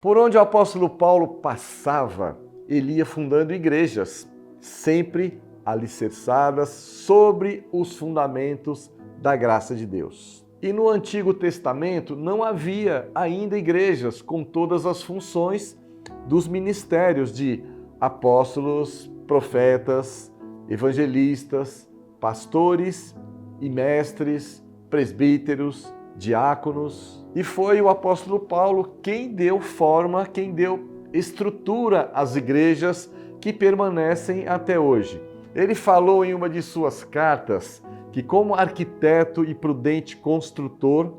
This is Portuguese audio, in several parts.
Por onde o apóstolo Paulo passava, ele ia fundando igrejas, sempre alicerçadas sobre os fundamentos da graça de Deus. E no Antigo Testamento não havia ainda igrejas com todas as funções dos ministérios de apóstolos, profetas, evangelistas, pastores e mestres, presbíteros, diáconos. E foi o apóstolo Paulo quem deu forma, quem deu estrutura às igrejas que permanecem até hoje. Ele falou em uma de suas cartas que, como arquiteto e prudente construtor,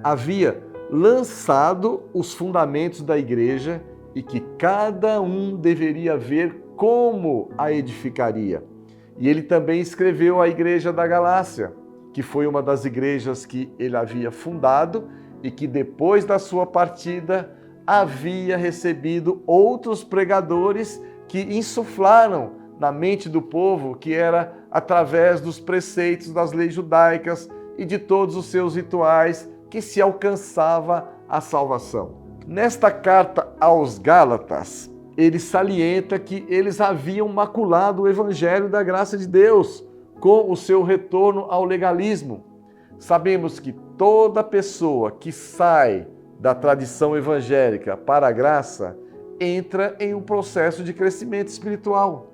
havia lançado os fundamentos da igreja e que cada um deveria ver como a edificaria. E ele também escreveu à igreja da Galácia, que foi uma das igrejas que ele havia fundado e que depois da sua partida havia recebido outros pregadores que insuflaram na mente do povo que era através dos preceitos das leis judaicas e de todos os seus rituais que se alcançava a salvação. Nesta carta aos Gálatas, ele salienta que eles haviam maculado o evangelho da graça de Deus com o seu retorno ao legalismo. Sabemos que toda pessoa que sai da tradição evangélica para a graça entra em um processo de crescimento espiritual.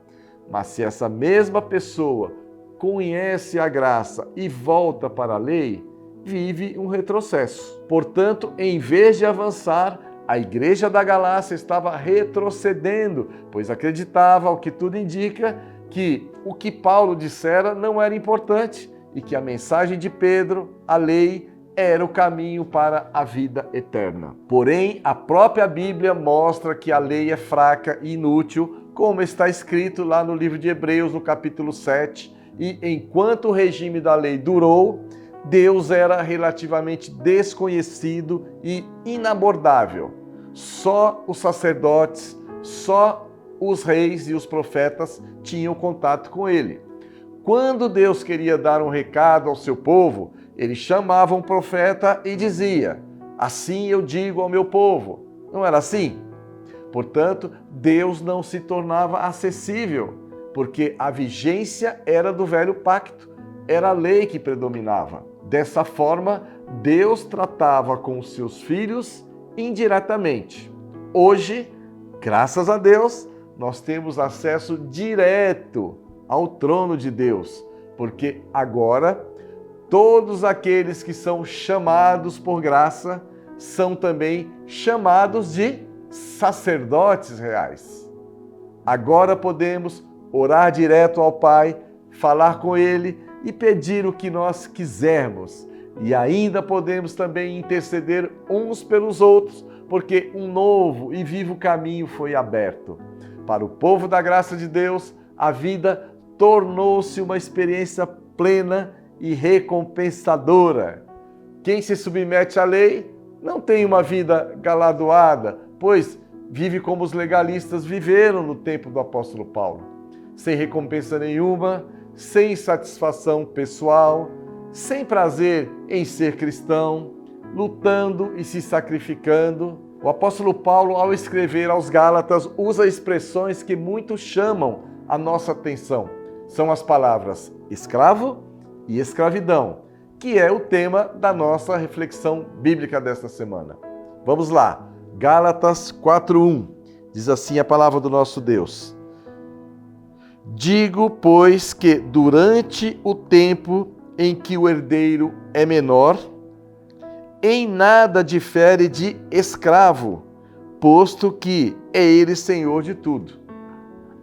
Mas se essa mesma pessoa conhece a graça e volta para a lei, vive um retrocesso. Portanto, em vez de avançar, a igreja da Galácia estava retrocedendo, pois acreditava, ao que tudo indica, que o que Paulo dissera não era importante e que a mensagem de Pedro, a lei, era o caminho para a vida eterna. Porém, a própria Bíblia mostra que a lei é fraca e inútil, como está escrito lá no livro de Hebreus, no capítulo 7, e enquanto o regime da lei durou, Deus era relativamente desconhecido e inabordável. Só os sacerdotes, só os reis e os profetas tinham contato com ele. Quando Deus queria dar um recado ao seu povo, ele chamava um profeta e dizia: assim eu digo ao meu povo. Não era assim? Portanto, Deus não se tornava acessível, porque a vigência era do velho pacto, era a lei que predominava. Dessa forma, Deus tratava com os seus filhos indiretamente. Hoje, graças a Deus, nós temos acesso direto ao trono de Deus, porque agora todos aqueles que são chamados por graça são também chamados de sacerdotes reais. Agora podemos orar direto ao Pai, falar com Ele e pedir o que nós quisermos. E ainda podemos também interceder uns pelos outros, porque um novo e vivo caminho foi aberto. Para o povo da graça de Deus, a vida tornou-se uma experiência plena e recompensadora. Quem se submete à lei não tem uma vida galardoada, pois vive como os legalistas viveram no tempo do apóstolo Paulo, sem recompensa nenhuma, sem satisfação pessoal, sem prazer em ser cristão, lutando e se sacrificando. O apóstolo Paulo, ao escrever aos Gálatas, usa expressões que muito chamam a nossa atenção. São as palavras escravo e escravidão, que é o tema da nossa reflexão bíblica desta semana. Vamos lá, Gálatas 4:1, diz assim a palavra do nosso Deus: digo, pois, que durante o tempo em que o herdeiro é menor, em nada difere de escravo, posto que é ele senhor de tudo.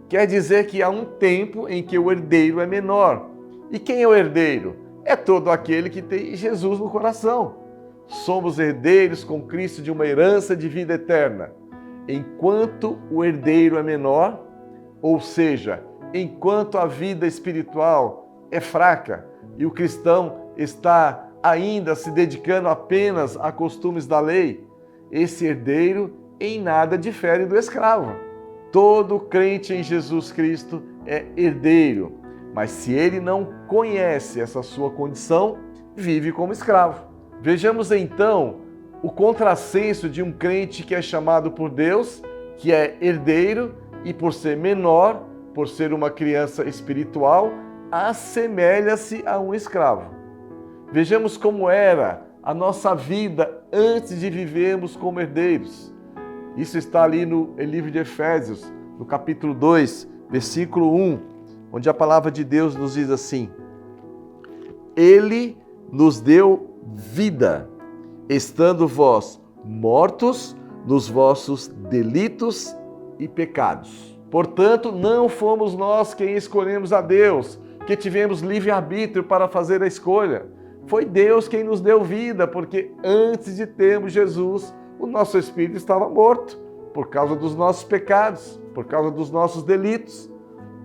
Quer dizer que há um tempo em que o herdeiro é menor. E quem é o herdeiro? É todo aquele que tem Jesus no coração. Somos herdeiros com Cristo de uma herança de vida eterna. Enquanto o herdeiro é menor, ou seja, enquanto a vida espiritual é fraca e o cristão está ainda se dedicando apenas a costumes da lei, esse herdeiro em nada difere do escravo. Todo crente em Jesus Cristo é herdeiro, mas se ele não conhece essa sua condição, vive como escravo. Vejamos então o contrassenso de um crente que é chamado por Deus, que é herdeiro e por ser menor, por ser uma criança espiritual, assemelha-se a um escravo. Vejamos como era a nossa vida antes de vivermos como herdeiros. Isso está ali no livro de Efésios, no capítulo 2, versículo 1, onde a palavra de Deus nos diz assim: Ele nos deu vida, estando vós mortos nos vossos delitos e pecados. Portanto, não fomos nós quem escolhemos a Deus, que tivemos livre-arbítrio para fazer a escolha. Foi Deus quem nos deu vida, porque antes de termos Jesus, o nosso espírito estava morto, por causa dos nossos pecados, por causa dos nossos delitos.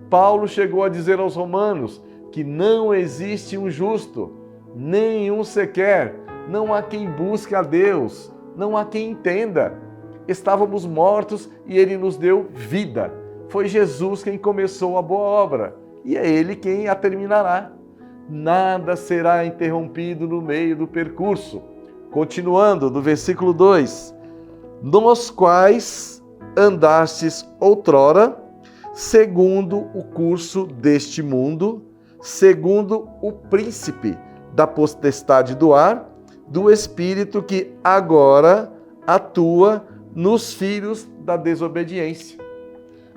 Paulo chegou a dizer aos romanos que não existe um justo, nenhum sequer, não há quem busque a Deus, não há quem entenda. Estávamos mortos e Ele nos deu vida. Foi Jesus quem começou a boa obra e é Ele quem a terminará. Nada será interrompido no meio do percurso. Continuando, do versículo 2: Nos quais andastes outrora, segundo o curso deste mundo, segundo o príncipe da potestade do ar, do espírito que agora atua nos filhos da desobediência.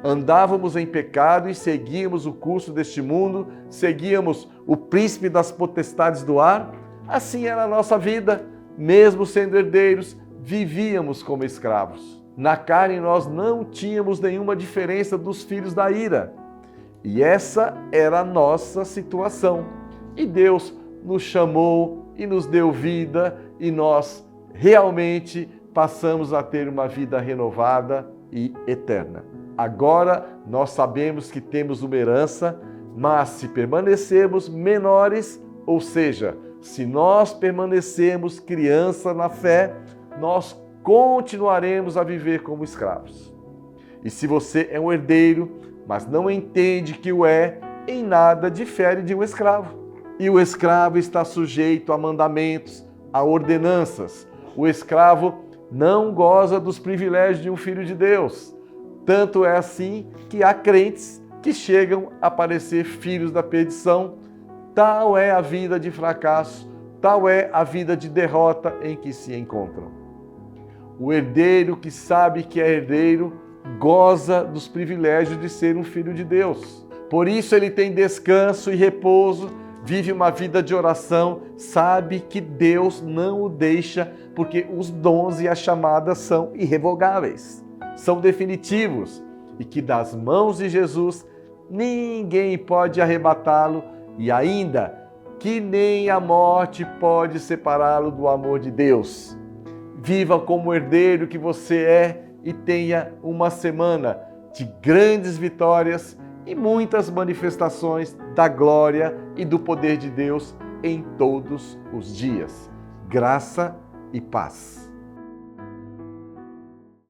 Andávamos em pecado e seguíamos o curso deste mundo, seguíamos o príncipe das potestades do ar. Assim era a nossa vida, mesmo sendo herdeiros, vivíamos como escravos. Na carne nós não tínhamos nenhuma diferença dos filhos da ira. E essa era a nossa situação. E Deus nos chamou e nos deu vida e nós realmente passamos a ter uma vida renovada e eterna. Agora nós sabemos que temos uma herança, mas se permanecermos menores, ou seja, se nós permanecermos criança na fé, nós continuaremos a viver como escravos. E se você é um herdeiro, mas não entende que o é, em nada difere de um escravo. E o escravo está sujeito a mandamentos, a ordenanças. O escravo não goza dos privilégios de um filho de Deus. Tanto é assim que há crentes que chegam a parecer filhos da perdição. Tal é a vida de fracasso, tal é a vida de derrota em que se encontram. O herdeiro que sabe que é herdeiro goza dos privilégios de ser um filho de Deus. Por isso ele tem descanso e repouso, vive uma vida de oração, sabe que Deus não o deixa, porque os dons e as chamadas são irrevogáveis, são definitivos, e que das mãos de Jesus ninguém pode arrebatá-lo, e ainda que nem a morte pode separá-lo do amor de Deus. Viva como herdeiro que você é e tenha uma semana de grandes vitórias e muitas manifestações da glória e do poder de Deus em todos os dias. Graça e paz.